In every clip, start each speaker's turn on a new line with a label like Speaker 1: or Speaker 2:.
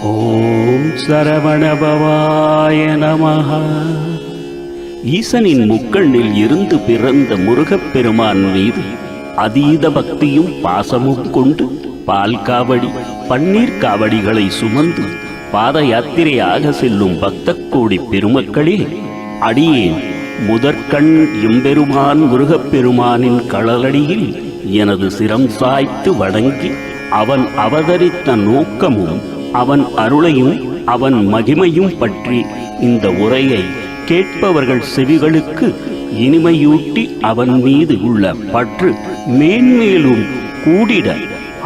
Speaker 1: ஓம் சரவணபவாய நமஹ. ஈசனின் முக்கண்ணில் இருந்து பிறந்த முருகப்பெருமான் மீது அதீத பக்தியும் பாசமும் கொண்டு பால் காவடி பன்னீர் காவடிகளை சுமந்து பாத யாத்திரையாக செல்லும் பக்த கோடி பெருமக்களே, அடியேன் முதற்கண் எம்பெருமான் முருகப்பெருமானின் களலடியில் எனது சிரம் சாய்த்து வணங்கி அவன் அவதரித்த நோக்கமும் அவன் அருளையும் அவன் மகிமையும் பற்றி இந்த உரையை கேட்பவர்கள் செவிகளுக்கு இனிமையூட்டி அவன் மீது உள்ள பற்று மேன்மேலும் கூடிட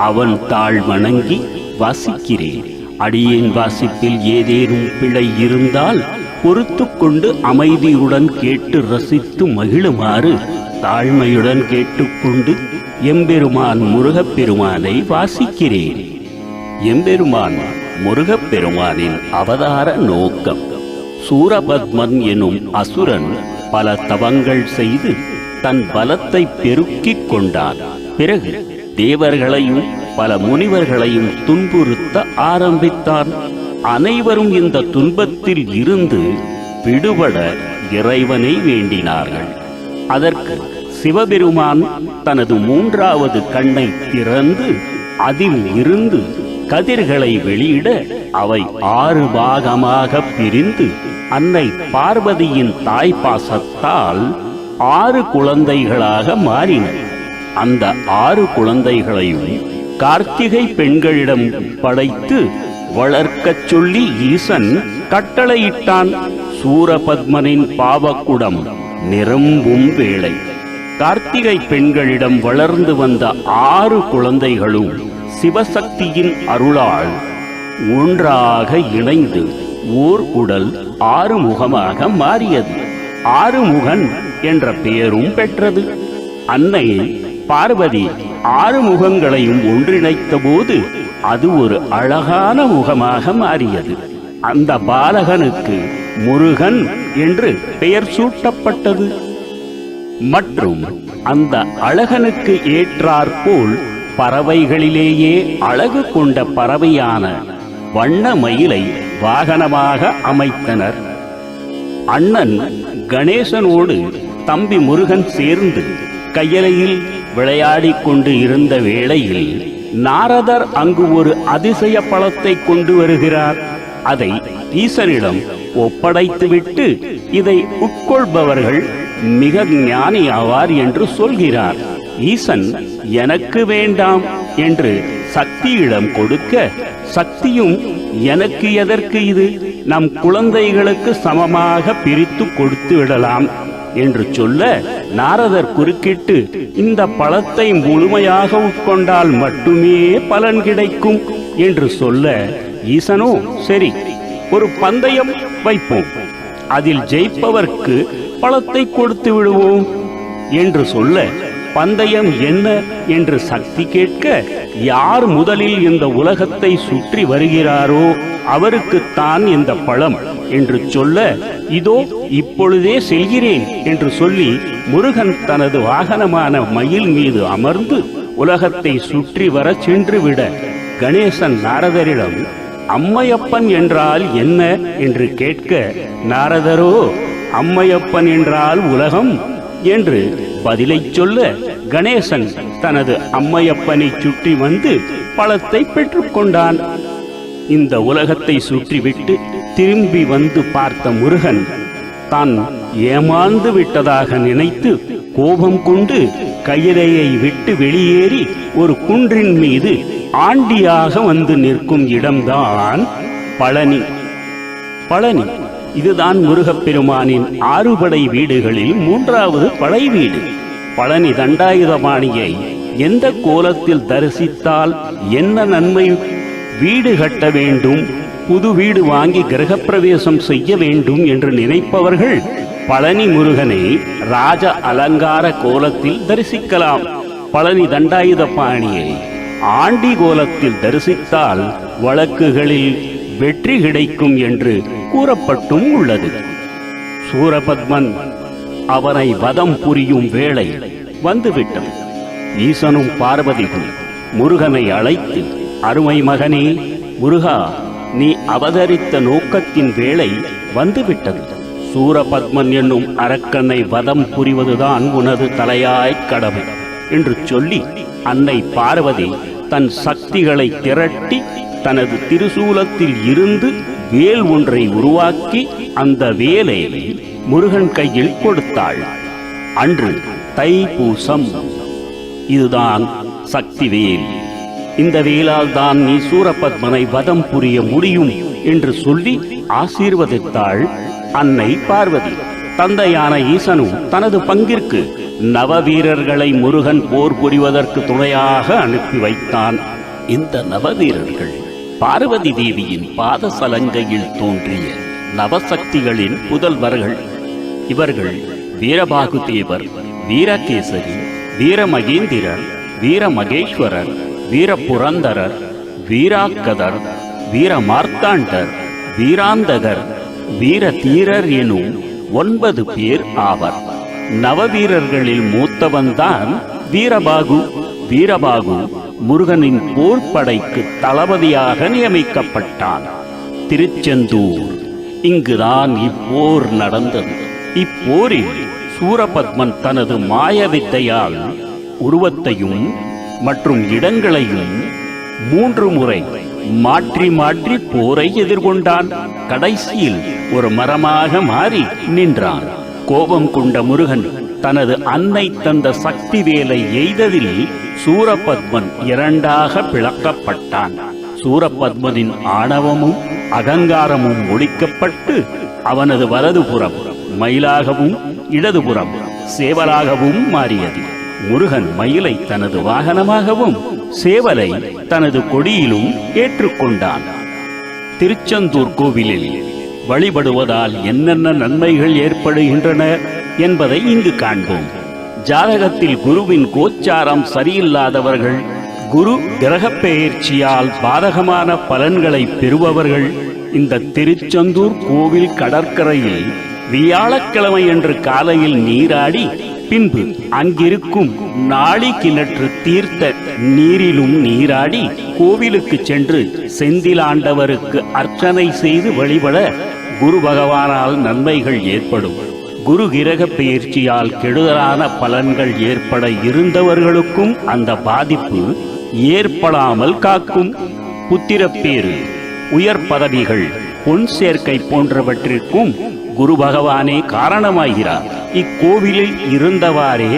Speaker 1: அவன் தாழ் வணங்கி வாசிக்கிறேன். அடியேன் வாசிப்பில் ஏதேனும் பிழை இருந்தால் பொறுத்து கொண்டு அமைதியுடன் கேட்டு ரசித்து மகிழுமாறு தாழ்மையுடன் கேட்டுக்கொண்டு எம்பெருமான் முருகப்பெருமானை வாசிக்கிறேன். எம்பெருமான் முருகப்பெருமானின் அவதார நோக்கம். சூரபத்மன் எனும் அசுரன் பல தவங்கள் செய்து தன் பலத்தை பெருக்கிக் கொண்டான். பிறகு தேவர்களையும் பல முனிவர்களையும் துன்புறுத்த ஆரம்பித்தான். அனைவரும் இந்த துன்பத்தில் இருந்து விடுபட இறைவனை வேண்டினார்கள். அதற்கு சிவபெருமான் தனது மூன்றாவது கண்ணை திறந்து அதில் இருந்து கதிர்களை வெளியிட அவை 6 பாகமாக பிரிந்து அன்னை பார்வதியின் தாய்ப்பாசத்தால் 6 குழந்தைகளாக மாறின. அந்த 6 குழந்தைகளையும் கார்த்திகை பெண்களிடம் படைத்து வளர்க்கச் சொல்லி ஈசன் கட்டளையிட்டான். சூரபத்மனின் பாவக்குடம் நிரம்பும் வேளை கார்த்திகை பெண்களிடம் வளர்ந்து வந்த 6 குழந்தைகளும் சிவசக்தியின் அருளால் ஒன்றாக இணைந்து ஓர் உடல் 6 முகமாக மாறியது. 6 முகன் என்ற பெயரும் பெற்றது. அன்னை பார்வதி 6 முகங்களையும் ஒன்றிணைத்த போது அது ஒரு அழகான முகமாக மாறியது. அந்த பாலகனுக்கு முருகன் என்று பெயர் சூட்டப்பட்டது. மற்றும் அந்த அழகனுக்கு ஏற்றாற்போல் பறவைகளிலேயே அழகு கொண்ட பறவையான வண்ண மயிலை வாகனமாக அமைத்தனர். அண்ணன் கணேசனோடு தம்பி முருகன் சேர்ந்து கையலையில் விளையாடிக் கொண்டு இருந்த வேளையில் நாரதர் அங்கு ஒரு அதிசய பழத்தை கொண்டு வருகிறார். அதை ஈசனிடம் ஒப்படைத்துவிட்டு இதை உட்கொள்பவர்கள் மிக ஞானி ஆவார் என்று சொல்கிறார். ஈசன் எனக்கு வேண்டாம் என்று சக்தியிடம் கொடுக்க, சக்தியும் எனக்கு எதற்கு இது, நம் குழந்தைகளுக்கு சமமாக பிரித்து கொடுத்து விடலாம் என்று சொல்ல, நாரதர் குறுக்கிட்டு இந்த பழத்தை முழுமையாக உட்கொண்டால் மட்டுமே பலன் கிடைக்கும் என்று சொல்ல, ஈசனோ சரி ஒரு பந்தயம் வைப்போம், அதில் ஜெயிப்பவர்க்கு பழத்தை கொடுத்து விடுவோம் என்று சொல்ல, பந்தயம் என்ன என்று சக்தி கேட்க, யார் முதலில் இந்த உலகத்தை சுற்றி வருகிறாரோ அவருக்குத்தான் இந்த பழம் என்று சொல்ல, இதோ இப்பொழுதே செல்கிறேன் என்று சொல்லி முருகன் தனது வாகனமான மயில் மீது அமர்ந்து உலகத்தை சுற்றி வர சென்றுவிட, கணேசன் நாரதரிடம் அம்மையப்பன் என்றால் என்ன என்று கேட்க, நாரதரோ அம்மையப்பன் என்றால் உலகம் என்று பதிலை சொல்ல, கணேசன் தனது அம்மையப்பனை சுற்றி வந்து பழத்தை பெற்றுக்கொண்டான். இந்த உலகத்தை சுற்றிவிட்டு திரும்பி வந்து பார்த்த முருகன் தான் ஏமாந்து விட்டதாக நினைத்து கோபம் கொண்டு கையிலையை விட்டு வெளியேறி ஒரு குன்றின் மீது ஆண்டியாக வந்து நிற்கும் இடம்தான் பழனி. பழனி இதுதான் முருகப்பெருமானின் 6 படை வீடுகளில் 3வது படை வீடு. பழனி தண்டாயுதபாணியை எந்த கோலத்தில் தரிசித்தால் என்ன நன்மை? வீடு கட்ட வேண்டும், புது வீடு வாங்கி கிரகப்பிரவேசம் செய்ய வேண்டும் என்று நினைப்பவர்கள் பழனி முருகனை ராஜ அலங்கார கோலத்தில் தரிசிக்கலாம். பழனி தண்டாயுதபாணியை ஆண்டி கோலத்தில் தரிசித்தால் வழக்குகளில் வெற்றி கிடைக்கும் என்று கூறப்பட்டும் உள்ளது. சூரபத்மன் அவனை வதம் புரியும் வேளை வந்துவிட்டது. ஈசனும் பார்வதியும் முருகனை அழைத்து, அருமை மகனே முருகா, நீ அவதரித்த நோக்கத்தின் வேளை வந்துவிட்டது. சூரபத்மன் என்னும் அரக்கனை வதம் புரிவதுதான் உனது தலையாய் கடமை என்று சொல்லி அன்னை பார்வதி தன் சக்திகளை திரட்டி தனது திருசூலத்தில் இருந்து வேல் ஒன்றை உருவாக்கி அந்த வேலை முருகன் கையில் கொடுத்தாள். அன்று தைப்பூசம். இதுதான் சக்தி வேல். இந்த வேலால் தான் நீ சூரபத்மனை வதம் புரிய முடியும் என்று சொல்லி ஆசீர்வதித்தாள் அன்னை பார்வதி. தந்தையான ஈசனும் தனது பங்கிற்கு நவவீரர்களை முருகன் போர் புரிவதற்கு துணையாக அனுப்பி வைத்தான். இந்த நவவீரர்கள் பார்வதி தேவியின் பாத சலங்கையில் தோன்றிய நவசக்திகளின் புதல்வர்கள். இவர்கள் வீரபாகு தேவர், வீரகேசரி, வீரமகேந்திரர், வீரமகேஸ்வரர், வீரபுரந்தரர், வீராக்கதர், வீரமார்த்தாண்டர், வீராந்தகர், வீரதீரர் எனும் 9 பேர் ஆவர். நவவீரர்களில் மூத்தவன்தான் வீரபாகு. வீரபாகு முருகனின் போர்ப்படைக்கு தளபதியாக நியமிக்கப்பட்டான். திருச்செந்தூர். இங்குதான் இப்போர் நடந்தது. இப்போரில் சூரபத்மன் தனது மாயவித்தையால் உருவத்தையும் மற்றும் இடங்களையும் 3 முறை மாற்றி மாற்றி போரை எதிர்கொண்டான். கடைசியில் ஒரு மரமாக மாறி நின்றான். கோபம் கொண்ட முருகன் தனது அன்னை தந்த சக்தி வேலை எய்ததில் சூரபத்மன் 2ஆக பிளக்கப்பட்டான். சூரபத்மனின் ஆணவமும் அகங்காரமும் ஒழிக்கப்பட்டு அவனது வலதுபுறம் மயிலாகவும் இடதுபுறம் சேவலாகவும் மாறியது. முருகன் மயிலை தனது வாகனமாகவும் சேவலை தனது கொடியிலும் ஏற்றுக்கொண்டான். திருச்செந்தூர் கோவிலில் வழிபடுவதால் என்னென்ன நன்மைகள் ஏற்படுகின்றன என்பதை இங்கு காண்போம். ஜாதகத்தில் குருவின் கோச்சாரம் சரியில்லாதவர்கள், குரு கிரகப் பெயர்ச்சியால் பாதகமான பலன்களை பெறுபவர்கள் இந்த திருச்செந்தூர் கோவில் கடற்கரையில் வியாழக்கிழமை அன்று காலையில் நீராடி பின்பு அங்கிருக்கும் நாளி கிணற்று தீர்த்த நீரிலும் நீராடி கோவிலுக்கு சென்று செந்திலாண்டவருக்கு அர்ச்சனை செய்து வழிபட குரு பகவானால் நன்மைகள் ஏற்படும். குரு கிரக பெயர்ச்சியால் கெடுதலான பலன்கள் ஏற்பட இருந்தவர்களுக்கும் அந்த பாதிப்பு ஏற்படாமல் காக்கும். புத்திரப்பேறு, உயர் பதவிகள், பொன் சேர்க்கை போன்றவற்றிற்கும் குரு பகவானே காரணமாகிறார். இக்கோவிலில் இருந்தவாறே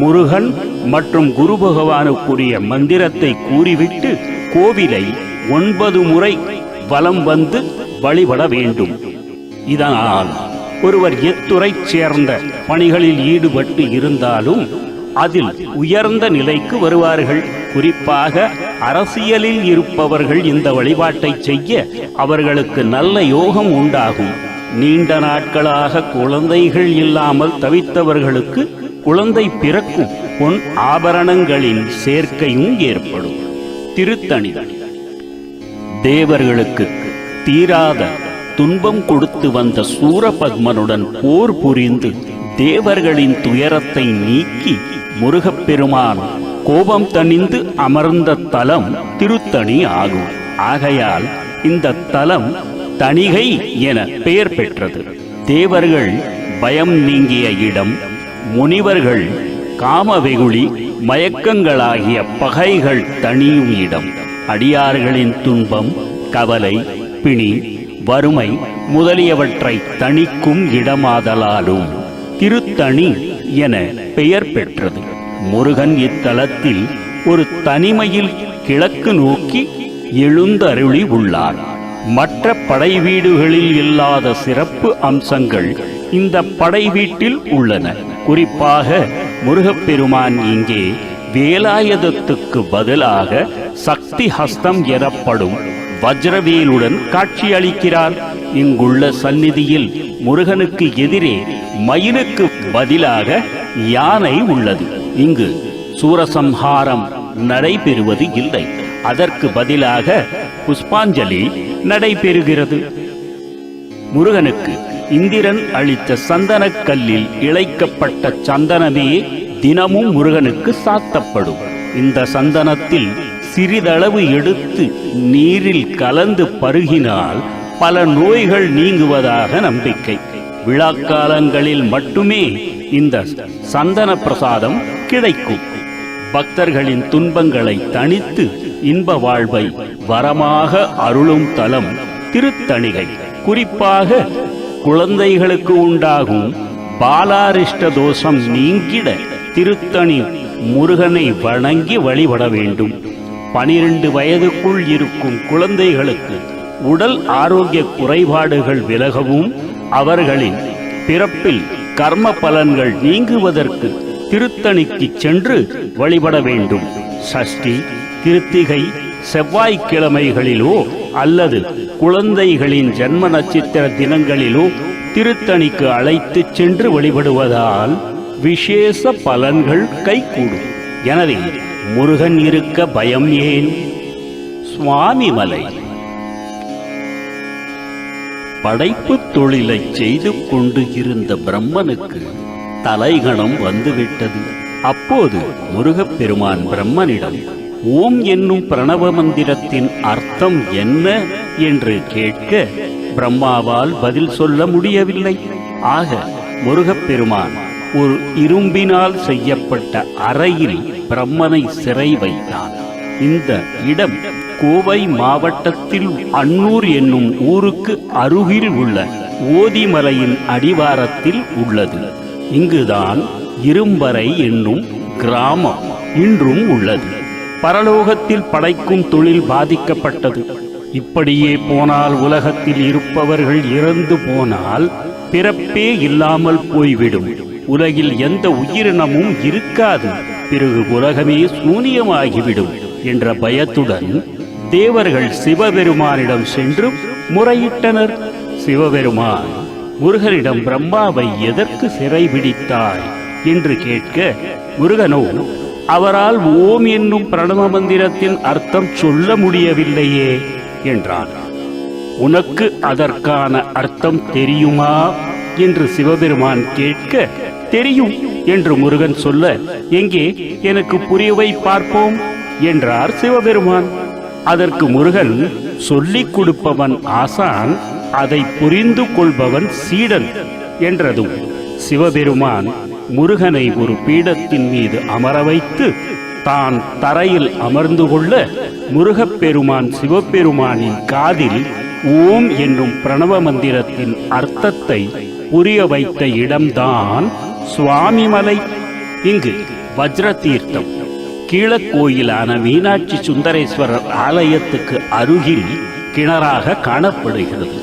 Speaker 1: முருகன் மற்றும் குரு பகவானுக்குரிய மந்திரத்தை கூறிவிட்டு கோவிலை 9 முறை வலம் வந்து வழிபட வேண்டும். இதனால் ஒருவர் எத்துறை சேர்ந்த பணிகளில் ஈடுபட்டு இருந்தாலும் அதில் உயர்ந்த நிலைக்கு வருவார்கள். குறிப்பாக அரசியலில் இருப்பவர்கள் இந்த வழிபாட்டை செய்ய அவர்களுக்கு நல்ல யோகம் உண்டாகும். நீண்ட நாட்களாக குழந்தைகள் இல்லாமல் தவித்தவர்களுக்கு குழந்தை பிறக்கும். பொன் ஆபரணங்களின் சேர்க்கையும் ஏற்படும். திருத்தணி. தேவர்களுக்கு தீராத துன்பம் கொடுத்து வந்த சூரபத்மனுடன் போர் புரிந்து தேவர்களின் துயரத்தை நீக்கி முருகப்பெருமான் கோபம் தணிந்து அமர்ந்த தலம் திருத்தணி ஆகும். ஆகையால் இந்த தலம் தணிகை என பெயர் பெற்றது. தேவர்கள் பயம் நீங்கிய இடம், முனிவர்கள் காமவெகுளி மயக்கங்களாகிய பகைகள் தணியும் இடம், அடியார்களின் துன்பம், கவலை, பிணி, வறுமை முதலியவற்றை தணிக்கும் இடமாதலாலும் திருத்தணி என பெயர் பெற்றது. முருகன் இத்தலத்தில் ஒரு தனிமையில் கிழக்கு நோக்கி எழுந்தருளி உள்ளார். மற்ற படை வீடுகளில் இல்லாத சிறப்பு அம்சங்கள் இந்த படை வீட்டில் உள்ளன. குறிப்பாக முருகப்பெருமான் இங்கே வேலாயுதத்துக்கு பதிலாக சக்தி ஹஸ்தம் எனப்படும் வஜ்ரவேலுடன் காட்சியளிக்கிறார். இங்குள்ள சந்நிதியில் முருகனுக்கு எதிரே மயிலுக்கு பதிலாக யானை உள்ளது. இங்கு சூரசம்ஹாரம் நடைபெறுவது இல்லை. அதற்கு பதிலாக புஷ்பாஞ்சலி நடைபெறுகிறது. முருகனுக்கு இந்திரன் அளித்த சந்தனக்கல்லில் இழைக்கப்பட்ட சந்தனமே தினமும் முருகனுக்கு சாத்தப்படும். இந்த சந்தனத்தில் சிறிதளவு எடுத்து நீரில் கலந்து பருகினால் பல நோய்கள் நீங்குவதாக நம்பிக்கை. விழாக்காலங்களில் மட்டுமே இந்த சந்தன பிரசாதம் கிடைக்கும். பக்தர்களின் துன்பங்களை தணித்து இன்ப வாழ்வை வரமாக அருளும் தலம் திருத்தணிகை. குறிப்பாக குழந்தைகளுக்கு உண்டாகும் பாலாரிஷ்ட தோஷம் நீங்கிட திருத்தணி முருகனை வணங்கி வழிபட வேண்டும். 12 வயதுக்குள் இருக்கும் குழந்தைகளுக்கு உடல் ஆரோக்கிய குறைபாடுகள் விலகவும் அவர்களின் பிறப்பில் கர்ம பலன்கள் நீங்குவதற்கு திருத்தணிக்கு சென்று வழிபட வேண்டும். சஷ்டி, கிருத்திகை, செவ்வாய்க்கிழமைகளிலோ அல்லது குழந்தைகளின் ஜன்ம நட்சத்திர தினங்களிலோ திருத்தணிக்கு அழைத்து சென்று வழிபடுவதால் விசேஷ பலன்கள் கைகூடும். எனவே முருகன் இருக்க பயம் ஏன்? சுவாமிமலை. படைப்பு தொழிலை செய்து கொண்டு இருந்த பிரம்மனுக்கு தலைகணம் வந்துவிட்டது. அப்போது முருகப்பெருமான் பிரம்மனிடம் ஓம் என்னும் பிரணவ மந்திரத்தின் அர்த்தம் என்ன என்று கேட்க பிரம்மாவால் பதில் சொல்ல முடியவில்லை. ஆக முருகப்பெருமான் ஒரு இரும்பினால் செய்யப்பட்ட அறையில் பிரம்மனை சிறை வைத்தான். இந்த இடம் கோவை மாவட்டத்தில் அன்னூர் என்னும் ஊருக்கு அருகில் உள்ள ஓதிமலையின் அடிவாரத்தில் உள்ளது. இங்குதான் இரும்பறை என்னும் கிராமம் இன்றும் உள்ளது. பரலோகத்தில் படைக்கும் தொழில் பாதிக்கப்பட்டது. இப்படியே போனால் உலகத்தில் இருப்பவர்கள் இறந்து போனால் பிறப்பே இல்லாமல் போய்விடும். உலகில் எந்த உயிரினமும் இருக்காது. பிறகு உலகமே சூனியமாகிவிடும் என்ற பயத்துடன் தேவர்கள் சிவபெருமானிடம் சென்று முறையிட்டனர். சிவபெருமான் முருகனிடம் பிரம்மாவை எதற்கு சிறை பிடித்தாய் என்று கேட்க முருகனோ அவரால் ஓம் என்னும் பிரணவ மந்திரத்தின் அர்த்தம் சொல்ல முடியவில்லையே என்றான். உனக்கு அதற்கான அர்த்தம் தெரியுமா என்று சிவபெருமான் கேட்க தெரியும் என்று முருகன் சொல்ல, எங்கே எனக்கு புரியவை பார்ப்போம் என்றார் சிவபெருமான். அதற்கு முருகன் சொல்லிக் கொடுப்பவன் ஆசான், அதை புரிந்து கொள்பவன் சீடன் என்றதும் சிவபெருமான் முருகனை ஒரு பீடத்தின் மீது அமர வைத்து தான் தரையில் அமர்ந்து கொள்ள முருகப்பெருமான் சிவபெருமானின் காதில் ஓம் என்னும் பிரணவ மந்திரத்தின் அர்த்தத்தை புரிய வைத்த இடம்தான் சுவாமிமலை. இங்கு வஜ்ர தீர்த்தம் கீழக்கோயிலான மீனாட்சி சுந்தரேஸ்வரர் ஆலயத்துக்கு அருகில் கிணறாக காணப்படுகிறது.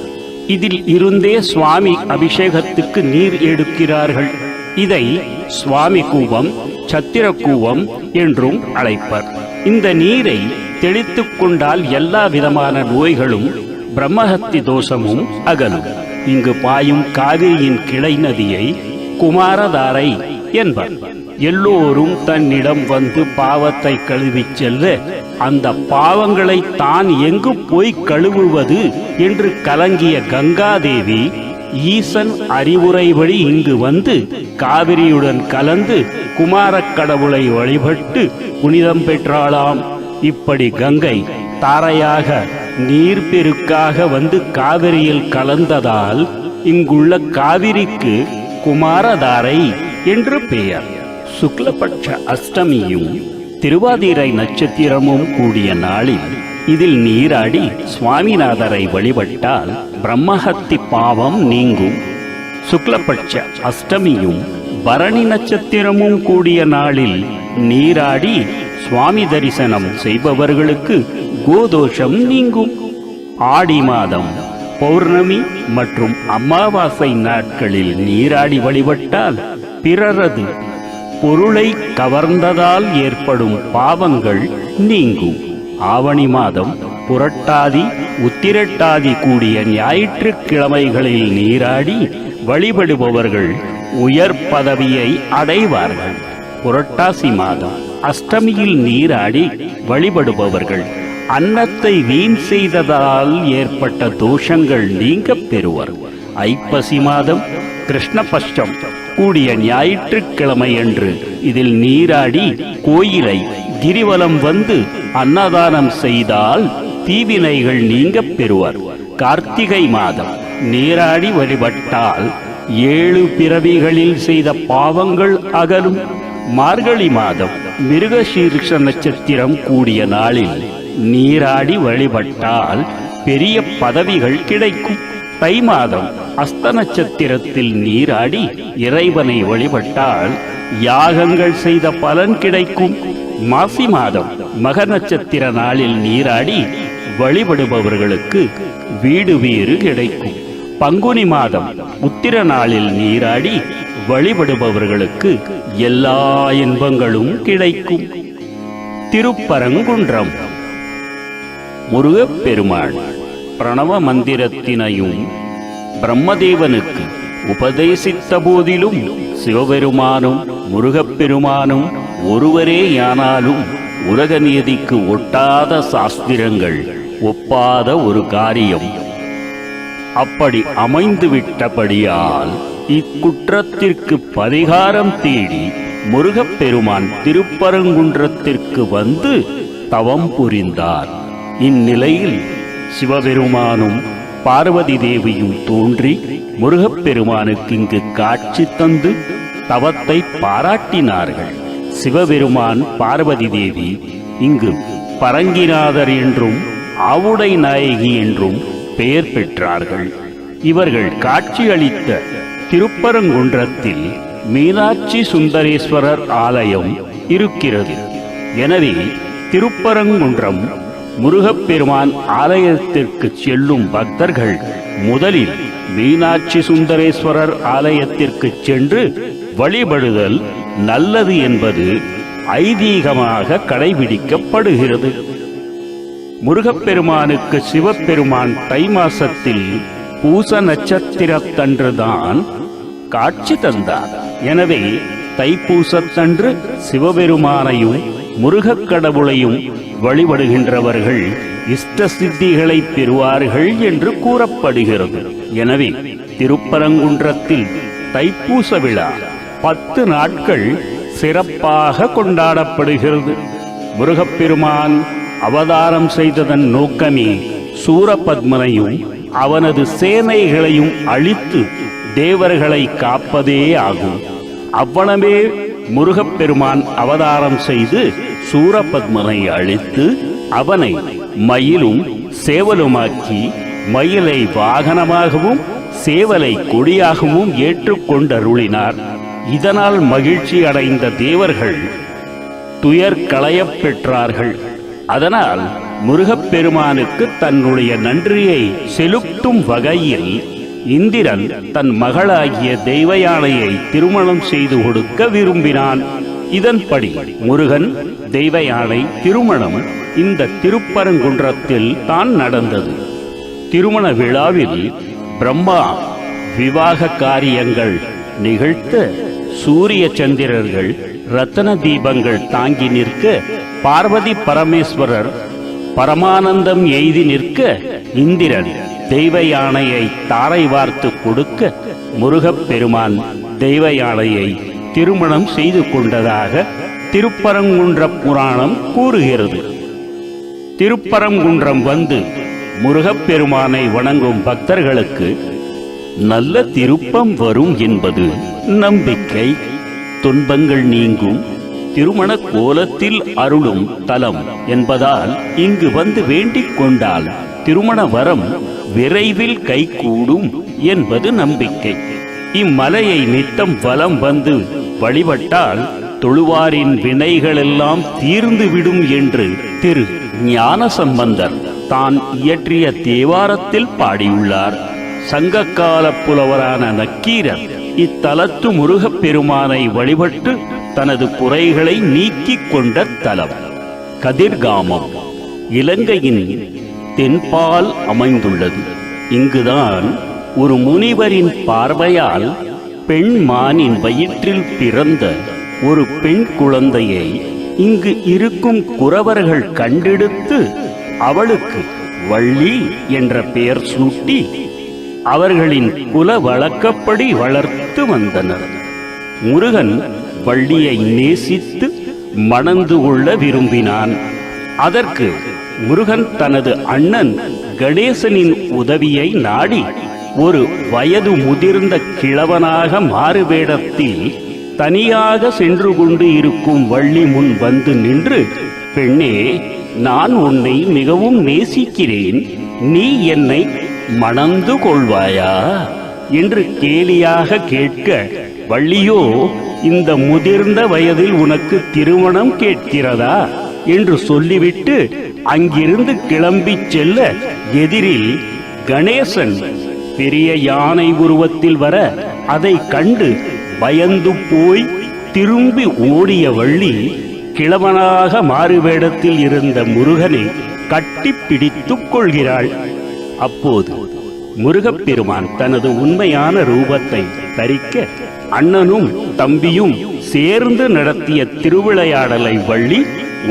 Speaker 1: இதில் இருந்தே சுவாமி அபிஷேகத்துக்கு நீர் எடுக்கிறார்கள். இதை சுவாமி கூவம், சத்திர கூவம் என்றும் அழைப்பர். இந்த நீரை தெளித்துக் கொண்டால் எல்லா விதமான நோய்களும் பிரம்மஹத்தி தோஷமும் அகலும். இங்கு பாயும் காவிரியின் கிளை நதியை குமாரதாரை என்பர். எல்லோரும் தன்னிடம் வந்து பாவத்தை கழுவிச் செல்ல அந்த பாவங்களை தான் எங்கு போய் கழுவுவது என்று கலங்கிய கங்காதேவி ஈசன் அறிவுரைபடி இங்கு வந்து காவிரியுடன் கலந்து குமாரக் கடவுளை வழிபட்டு புனிதம் பெற்றாளாம். இப்படி கங்கை தாரையாக நீர்பெருக்காக வந்து காவிரியில் கலந்ததால் இங்குள்ள காவிரிக்கு குமாரதாரை என்று பெயர். சுக்லபட்ச அஷ்டமியும் திருவாதிரை நட்சத்திரமும் கூடிய நாளில் இதில் நீராடி சுவாமிநாதரை வழிபட்டால் பிரம்மஹத்தி பாவம் நீங்கும். சுக்லபட்ச அஷ்டமியும் பரணி நட்சத்திரமும் கூடிய நாளில் நீராடி சுவாமி தரிசனம் செய்பவர்களுக்கு கோதோஷம் நீங்கும். ஆடி மாதம் பௌர்ணமி மற்றும் அமாவாசை நாட்களில் நீராடி வழிபட்டால் பிறரது பொருளை கவர்ந்ததால் ஏற்படும் பாவங்கள் நீங்கும். ஆவணி மாதம் புரட்டாதி உத்திரட்டாதி கூடிய ஞாயிற்றுக்கிழமைகளில் நீராடி வழிபடுபவர்கள் உயர் பதவியை அடைவார்கள். புரட்டாசி மாதம் அஷ்டமியில் நீராடி வழிபடுபவர்கள் அன்னத்தை வீண் செய்ததால் ஏற்பட்ட தோஷங்கள் நீங்க பெறுவர். ஐப்பசி மாதம் கிருஷ்ணபட்சம் கூடிய ஞாயிற்றுக்கிழமை அன்று இதில் நீராடி கோயிலை கிரிவலம் வந்து அன்னதானம் செய்தால் தீவினைகள் நீங்கப் பெறுவர். கார்த்திகை மாதம் நீராடி வழிபட்டால் 7 பிறவிகளில் செய்த பாவங்கள் அகலும். மார்கழி மாதம் மிருகசீர்ஷ நட்சத்திரம் கூடிய நாளில் நீராடி வழிபட்டால் பெரிய பதவிகள் கிடைக்கும். தை மாதம் அஸ்த நட்சத்திரத்தில் நீராடி இறைவனை வழிபட்டால் யாகங்கள் செய்த பலன் கிடைக்கும். மாசி மாதம் மக நட்சத்திர நாளில் நீராடி வழிபடுபவர்களுக்கு வீடு வீறு கிடைக்கும். பங்குனி மாதம் உத்திர நாளில் நீராடி வழிபடுபவர்களுக்கு எல்லா இன்பங்களும் கிடைக்கும். திருப்பரங்குன்றம் முருகப்பெருமான் பிரணவ மந்திரத்தினையும் பிரம்மதேவனுக்கு உபதேசித்த போதிலும் சிவபெருமானும் முருகப்பெருமானும் ஒருவரேயானாலும் உலக நீதிக்கு ஒட்டாத சாஸ்திரங்கள் ஒப்பாத ஒரு காரியம். அப்படி அமைந்துவிட்டபடியால் இக்குற்றத்திற்கு பரிகாரம் தேடி முருகப்பெருமான் திருப்பரங்குன்றத்திற்கு வந்து தவம் புரிந்தார். இந்நிலையில் சிவபெருமானும் பார்வதி தேவியும் தோன்றி முருகப்பெருமானுக்கு இங்கு காட்சி தந்து தவத்தை பாராட்டினார்கள். சிவபெருமான் பார்வதி தேவி இங்கு பரங்கிநாதர் என்றும் ஆவுடை நாயகி என்றும் பெயர் பெற்றார்கள். இவர்கள் காட்சியளித்த திருப்பரங்குன்றத்தில் மீனாட்சி சுந்தரேஸ்வரர் ஆலயம் இருக்கிறது. எனவே திருப்பரங்குன்றம் முருகப்பெருமான் ஆலயத்திற்கு செல்லும் பக்தர்கள் முதலில் மீனாட்சி சுந்தரேஸ்வரர் ஆலயத்திற்கு சென்று வழிபடுதல் நல்லது என்பது ஐதீகமாக கடைபிடிக்கப்படுகிறது. முருகப்பெருமானுக்கு சிவபெருமான் தை மாசத்தில் பூச நட்சத்திரத்தன்றுதான் காட்சி தந்தார். எனவே தைப்பூசத்தன்று சிவபெருமானையும் முருகக் கடவுளையும் வழிபடுகின்றவர்கள் இஷ்ட சித்திகளை பெறுவார்கள் என்று கூறப்படுகிறது. எனவே திருப்பரங்குன்றத்தில் தைப்பூச விழா 10 நாட்கள் சிறப்பாக கொண்டாடப்படுகிறது. முருகப்பெருமான் அவதாரம் செய்ததன் நோக்கமே சூரபத்மனையும் அவனது சேனைகளையும் அழித்து தேவர்களை காப்பதே ஆகும். அவ்வளவே முருகப்பெருமான் அவதாரம் செய்து சூரபத்மனை அழித்து அவனை மயிலும் சேவலுமாக்கி மயிலை வாகனமாகவும் சேவலை கொடியாகவும் ஏற்றுக்கொண்டருளினார். இதனால் மகிழ்ச்சி அடைந்த தேவர்கள் துயர் களையப் பெற்றார்கள். அதனால் முருகப்பெருமானுக்கு தன்னுடைய நன்றியை செலுத்தும் வகையில் இந்திரன் தன் மகளாகிய தெய்வயானையை திருமணம் செய்து கொடுக்க விரும்பினான். இதன்படி முருகன் தெய்வயானை திருமணம் இந்த திருப்பரங்குன்றத்தில் தான் நடந்தது. திருமண விழாவில் பிரம்மா விவாக காரியங்கள் நிகழ்த்த சூரிய சந்திரர்கள் ரத்தன தீபங்கள் தாங்கி நிற்க, பார்வதி பரமேஸ்வரர் பரமானந்தம் எய்தி நிற்க, இந்திரன் தெய்வ யானையை தாரை வார்த்து கொடுக்க முருகப்பெருமான் தெய்வ யானையை திருமணம் செய்து கொண்டதாக திருப்பரங்குன்ற புராணம் கூறுகிறது. திருப்பரங்குன்றம் வந்து முருகப்பெருமானை வணங்கும் பக்தர்களுக்கு நல்ல திருப்பம் வரும் என்பது நம்பிக்கை. துன்பங்கள் நீங்கும் திருமண கோலத்தில் அருளும் தலம் என்பதால் இங்கு வந்து வேண்டிக் கொண்டால் திருமண வரம் விரைவில் கைகூடும் என்பது நம்பிக்கை. இம்மலையை நித்தம் வலம் வந்து வழிபட்டால் தொழுவாரின் வினைகளெல்லாம் தீர்ந்துவிடும் என்று திரு ஞானசம்பந்தர் தான் இயற்றிய தேவாரத்தில் பாடியுள்ளார். சங்ககால புலவரான நக்கீரர் இத்தலத்து முருகப்பெருமானை வழிபட்டு தனது குறைகளை நீக்கிக் கொண்ட தலம். கதிர்காமம் இலங்கையின் தென்பால் அமைந்துள்ளது. இங்குதான் ஒரு முனிவரின் பார்வையால் பெண் மானின் வயிற்றில் பிறந்த ஒரு பெண் குழந்தையை இங்கு இருக்கும் குறவர்கள் கண்டெடுத்து அவளுக்கு வள்ளி என்ற பெயர் சூட்டி அவர்களின் குல வழக்கப்படி வளர்த்து வந்தனர். முருகன் வள்ளியை நேசித்து மணந்து கொள்ள விரும்பினான். அதற்கு முருகன் தனது அண்ணன் கணேசனின் உதவியை நாடி ஒரு வயது முதிர்ந்த கிழவனாக மாறுவேடத்தில் தனியாக சென்று கொண்டு இருக்கும் வள்ளி முன் வந்து நின்று, பெண்ணே, நான் உன்னை மிகவும் நேசிக்கிறேன், நீ என்னை மணந்து கொள்வாயா என்று கேலியாக கேட்க, வள்ளியோ, இந்த முதிர்ந்த வயதில் உனக்கு திருமணம் கேட்கிறதா என்று சொல்லிவிட்டு அங்கிருந்து கிளம்பி செல்ல, எதிரில் கணேசன் பெரிய யானை உருவத்தில் வர அதை கண்டு பயந்து போய் திரும்பி ஓடிய வள்ளி கிழவனாக மாறுவேடத்தில் இருந்த முருகனை கட்டி பிடித்துக் கொள்கிறாள். அப்போது முருகப்பெருமான் தனது உண்மையான ரூபத்தை தரிக்க அண்ணனும் தம்பியும் சேர்ந்து நடத்திய திருவிளையாடலை வள்ளி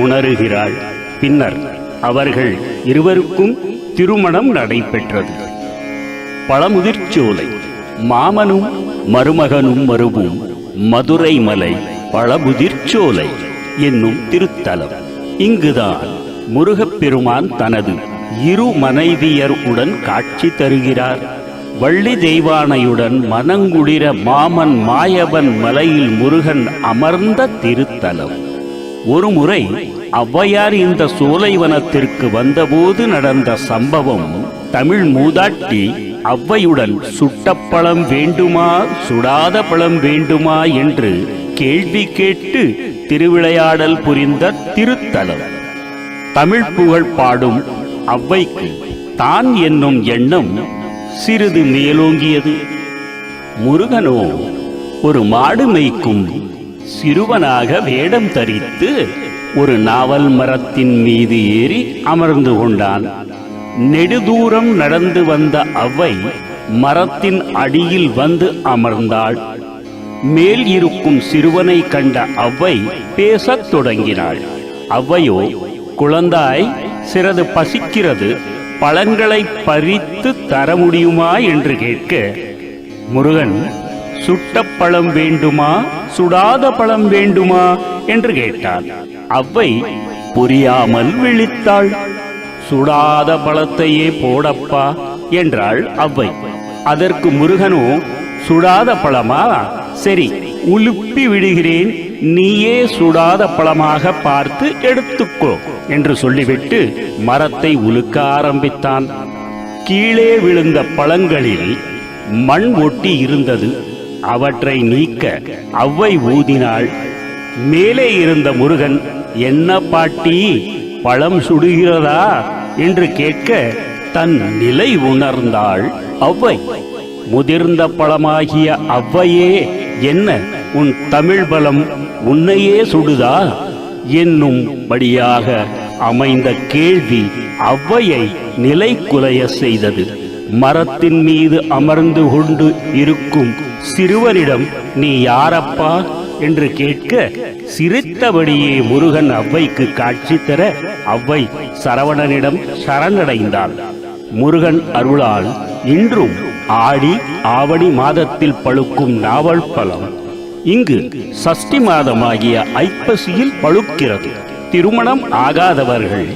Speaker 1: உணருகிறாள். பின்னர் அவர்கள் இருவருக்கும் திருமணம் நடைபெற்றது. பழமுதிர்ச்சோலை மாமனும் மருமகனும் மருவும் மதுரை மலை பழமுதிர்ச்சோலை என்னும் திருத்தலம். இங்குதான் முருகப்பெருமான் தனது இரு மனைவியர் உடன் காட்சி தருகிறார். வள்ளி தெய்வானையுடன் மனங்குளிர மாமன் மாயவன் மலையில் முருகன் அமர்ந்த திருத்தலம். ஒருமுறை ஔவையார் இந்த சோலைவனத்திற்கு வந்தபோது நடந்த சம்பவம் தமிழ் மூதாட்டி ஔவையுடன் சுட்டப்பழம் வேண்டுமா சுடாத பழம் வேண்டுமா என்று கேள்வி கேட்டு திருவிளையாடல் புரிந்த திருத்தலம். தமிழ் புகழ் பாடும் ஔவைக்கு தான் என்னும் எண்ணம் சிறிது மேலோங்கியது. முருகனோ ஒரு மாடு மேய்க்கும் சிறுவனாக வேடம் தரித்து ஒரு நாவல் மரத்தின் மீது ஏறி அமர்ந்து கொண்டான். நெடுதூரம் நடந்து வந்த ஔவை மரத்தின் அடியில் வந்து அமர்ந்தாள். மேல் இருக்கும் சிறுவனை கண்ட ஔவை பேசத் தொடங்கினாள். ஔவையோ, குழந்தாய், சிறிது பசிக்கிறது, பழங்களை பறித்து தர முடியுமா என்று கேட்க, முருகன் சுட்ட பழம் வேண்டுமா சுடாத பழம் வேண்டுமா என்று கேட்டான். ஔவை புரியாமல் விழித்தாள். சுடாத பழத்தையே போடப்பா என்றாள் ஔவை. அதற்கு முருகனோ, சுடாத பழமா, சரி, உலுப்பி விடுகிறேன், நீயே சுடாத பழமாக பார்த்து எடுத்துக்கோ என்று சொல்லிவிட்டு மரத்தை உலுக்க ஆரம்பித்தான். கீழே விழுந்த பழங்களில் மண் ஒட்டி இருந்தது. அவற்றை நீக்க ஔவை ஊதினாள். மேலே இருந்த முருகன், என்ன பாட்டி, பழம் சுடுகிறதா என்று கேட்க தன் நிலை உணர்ந்தாள் ஔவை. முதிர்ந்த பழமாகிய ஔவையே, என்ன உன் தமிழ் பலம் உன்னையே சுடுதா என்னும்படியாக அமைந்த கேள்வி ஔவையை நிலை குலைய செய்தது. மரத்தின் மீது அமர்ந்து கொண்டு இருக்கும் சிறுவனிடம், நீ யாரப்பா என்று கேட்க சிரித்தபடியே முருகன் ஔவைக்கு காட்சி தர ஔவை சரவணனிடம் சரணடைந்தாள். முருகன் அருளால் இன்றும் ஆடி ஆவணி மாதத்தில் பழுக்கும் நாவல் பழம் இங்கு சஷ்டி மாதமாகிய ஐப்பசியில் பழுக்கிறது. திருமணம் ஆகாதவர்கள்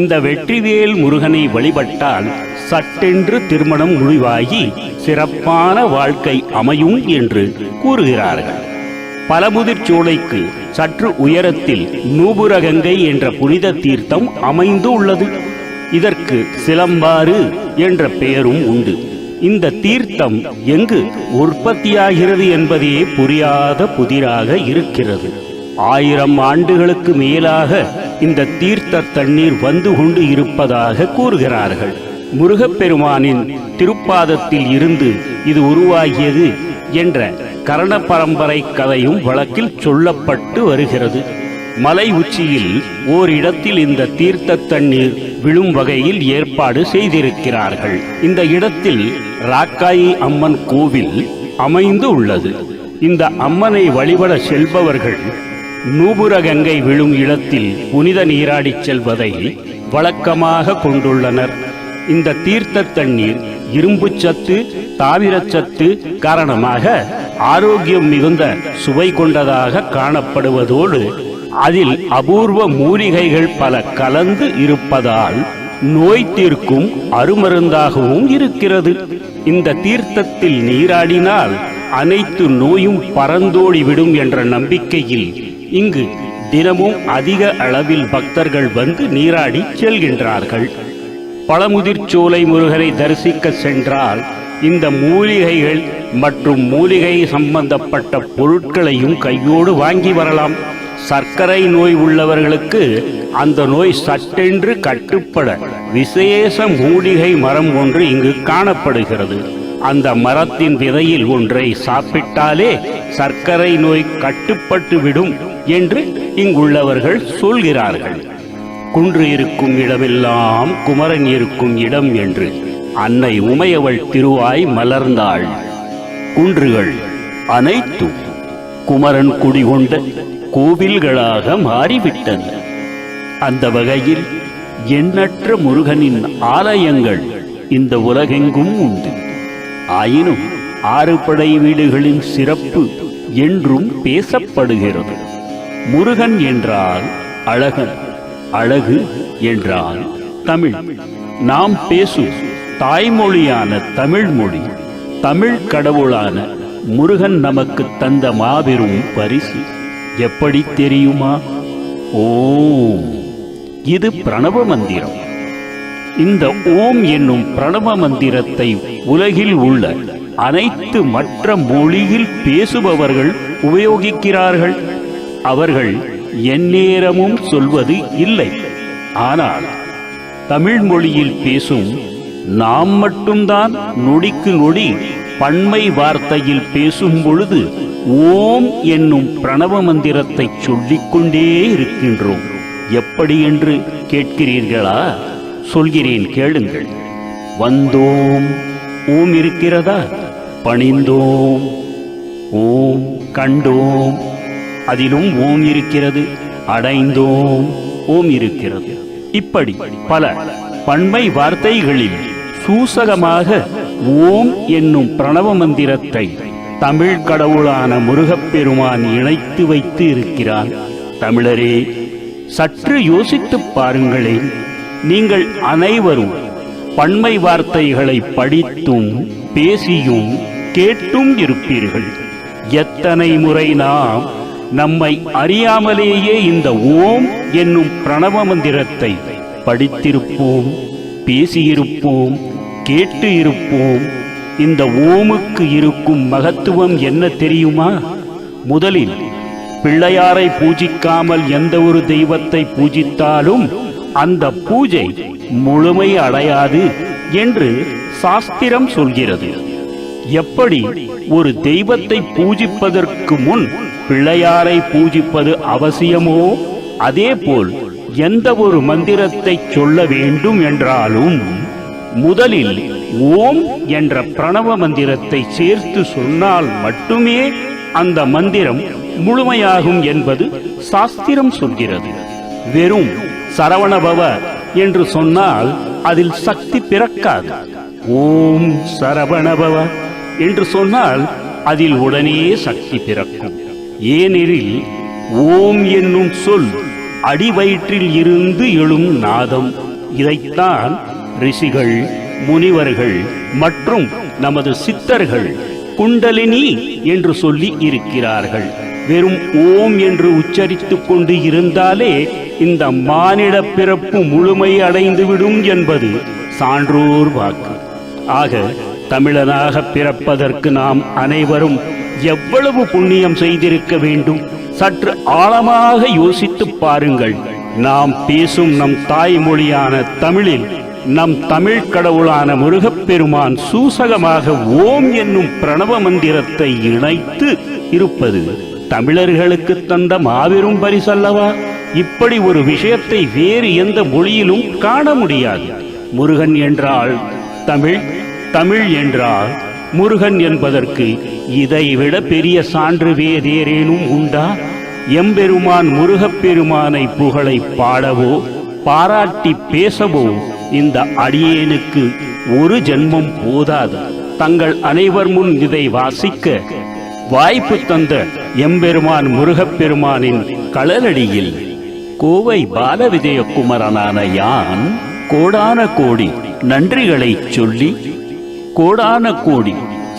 Speaker 1: இந்த வெற்றிவேல் முருகனை வழிபட்டால் சட்டென்று திருமணம் முடிவாகி சிறப்பான வாழ்க்கை அமையும் என்று கூறுகிறார்கள். பழமுதிர்ச்சோலைக்கு சற்று உயரத்தில் நூபுரகங்கை என்ற புனித தீர்த்தம் அமைந்து உள்ளது. இதற்கு சிலம்பாறு என்ற பெயரும் உண்டு. இந்த தீர்த்தம் எங்கு உற்பத்தியாகிறது என்பதே புரியாத புதிராக இருக்கிறது. 1000 ஆண்டுகளுக்கு மேலாக இந்த தீர்த்த தண்ணீர் வந்து கொண்டு இருப்பதாக கூறுகிறார்கள். முருகப்பெருமானின் திருப்பாதத்தில் இருந்து இது உருவாகியது என்ற கரண பரம்பரை கதையும் வழக்கில் சொல்லப்பட்டு வருகிறது. மலை உச்சியில் ஓரிடத்தில் இந்த தீர்த்த தண்ணீர் விழும் வகையில் ஏற்பாடு செய்திருக்கிறார்கள். இந்த இடத்தில் ராக்காயி அம்மன் கோவில் அமைந்து உள்ளது. இந்த அம்மனை வழிபட செல்பவர்கள் நூபுரகங்கை விழும் இடத்தில் புனித நீராடிச் செல்வதை வழக்கமாக கொண்டுள்ளனர். இந்த தீர்த்த தண்ணீர் இரும்பு சத்து, தாமிரச்சத்து காரணமாக ஆரோக்கியம் மிகுந்த சுவை கொண்டதாக காணப்படுவதோடு அதில் அபூர்வ மூலிகைகள் பல கலந்து இருப்பதால் நோய் தீர்க்கும் அருமருந்தாகவும் இருக்கிறது. இந்த தீர்த்தத்தில் நீராடினால் அனைத்து நோயும் பறந்தோடிவிடும் என்ற நம்பிக்கையில் இங்கு தினமும் அதிக அளவில் பக்தர்கள் வந்து நீராடி செல்கின்றார்கள். பழமுதிர்ச்சோலை முருகனை தரிசிக்க சென்றால் இந்த மூலிகைகள் மற்றும் மூலிகை சம்பந்தப்பட்ட பொருட்களையும் கையோடு வாங்கி வரலாம். சர்க்கரை நோய் உள்ளவர்களுக்கு அந்த நோய் சட்டென்று கட்டுப்பட விசேஷ மூலிகை மரம் ஒன்று இங்கு காணப்படுகிறது. அந்த மரத்தின் விதையில் ஒன்றை சாப்பிட்டாலே சர்க்கரை நோய் கட்டுப்பட்டு விடும் என்று இங்குள்ளவர்கள் சொல்கிறார்கள். குன்று இருக்கும் இடமெல்லாம் குமரன் இருக்கும் இடம் என்று அன்னை உமையவள் திருவாய் மலர்ந்தாள். குன்றுகள் அனைத்தும் குமரன் குடிகொண்ட கோவில்களாக மாறிவிட்டன. அந்த வகையில் எண்ணற்ற முருகனின் ஆலயங்கள் இந்த உலகெங்கும் உண்டு. ஆயினும் 6 படை வீடுகளின் சிறப்பு என்றும் பேசப்படுகிறது. முருகன் என்றால் அழகன், அழகு என்றால் தமிழ். நாம் பேசும் தாய்மொழியான தமிழ் மொழி, தமிழ் கடவுளான முருகன் நமக்கு தந்த மாபெரும் பரிசு. எப்படி தெரியுமா? ஓம். இது பிரணவ மந்திரம். இந்த ஓம் என்னும் பிரணவ மந்திரத்தை உலகில் உள்ள அனைத்து மற்ற மொழியில் பேசுபவர்கள் உபயோகிக்கிறார்கள். அவர்கள் எந்நேரமும் சொல்வது இல்லை. ஆனால் தமிழ் மொழியில் பேசும் நாம் மட்டும்தான் நொடிக்கு நொடி பன்மை வார்த்தையில் பேசும் பொழுது ஓம் என்னும் பிரணவ மந்திரத்தை சொல்லிக்கொண்டே இருக்கின்றோம். எப்படி என்று கேட்கிறீர்களா? சொல்கிறேன், கேளுங்கள். வந்தோம், ஓம் இருக்கிறதா? பணிந்தோம், ஓம். கண்டோம், அதிலும் ஓம் இருக்கிறது. அடைந்தோம், ஓம் இருக்கிறது. இப்படி பல பன்மை வார்த்தைகளில் சூசகமாக ஓம் என்னும் பிரணவ மந்திரத்தை தமிழ் கடவுளான முருகப்பெருமான் இணைத்து வைத்து இருக்கிறான். தமிழரே, சற்று யோசித்துப் பாருங்களேன். நீங்கள் அனைவரும் பன்மை வார்த்தைகளை படித்தும் பேசியும் கேட்டும் இருப்பீர்கள். எத்தனை முறை நாம் நம்மை அறியாமலேயே இந்த ஓம் என்னும் பிரணவ மந்திரத்தை படித்திருப்போம், பேசியிருப்போம், கேட்டு இருப்போம். இந்த ஓமுக்கு இருக்கும் மகத்துவம் என்ன தெரியுமா? முதலில் பிள்ளையாரை பூஜிக்காமல் எந்த ஒரு தெய்வத்தை பூஜித்தாலும் அந்த பூஜை முழுமை அடையாது என்று சாஸ்திரம் சொல்கிறது. எப்படி ஒரு தெய்வத்தை பூஜிப்பதற்கு முன் பிள்ளையாரை பூஜிப்பது அவசியமோ, அதேபோல் எந்த ஒரு மந்திரத்தை சொல்ல வேண்டும் என்றாலும் முதலில் ஓம் என்ற பிரணவ மந்திரத்தை சேர்த்து சொன்னால் மட்டுமே அந்த மந்திரம் முழுமையாகும் என்பது சாஸ்திரம் சொல்கிறது. வெறும் சரவணபவ என்று சொன்னால் அதில் சக்தி பிறக்காது. ஓம் சரவணபவ என்று சொன்னால் அதில் உடனே சக்தி பிறக்கும். ஏனெனில் ஓம் என்னும் சொல் அடிவயிற்றில் இருந்து எழும் நாதம். இதைத்தான் ரிஷிகள், முனிவர்கள் மற்றும் நமது சித்தர்கள் குண்டலினி என்று சொல்லி இருக்கிறார்கள். வெறும் ஓம் என்று உச்சரித்துக் கொண்டு இருந்தாலே இந்த மானிட பிறப்பு முழுமை அடைந்துவிடும் என்பது சான்றோர் வாக்கு. ஆக தமிழனாக பிறப்பதற்கு நாம் அனைவரும் எவ்வளவு புண்ணியம் செய்திருக்க வேண்டும்? சற்று ஆழமாக யோசித்துப் பாருங்கள். நாம் பேசும் நம் தாய்மொழியான தமிழில் நம் தமிழ் கடவுளான முருகப்பெருமான் சூசகமாக ஓம் என்னும் பிரணவ மந்திரத்தை இணைத்து இருப்பது தமிழர்களுக்கு தந்த மாபெரும் பரிசல்லவா? இப்படி ஒரு விஷயத்தை வேறு எந்த மொழியிலும் காண முடியாது. முருகன் என்றால் தமிழ், தமிழ் என்றால் முருகன் என்பதற்கு இதைவிட பெரிய சான்று வேறேனும் உண்டா? எம்பெருமான் முருகப்பெருமானை புகழை பாடவோ பாராட்டி பேசவோ இந்த அடியேனுக்கு ஒரு ஜென்மம் போதாது. தங்கள் அனைவர் முன் இதை வாசிக்க வாய்ப்பு தந்த எம்பெருமான் முருகப்பெருமானின் களலடியில் கோவை பாலவிஜயகுமரனான யான் கோடான கோடி நன்றிகளைச் சொல்லி கோடான கோடி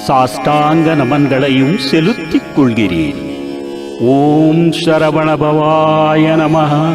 Speaker 1: சாஷ்டாங்க நமன்களையும் செலுத்திக் கொள்கிறேன். ஓம் சரவணபவாய நமः.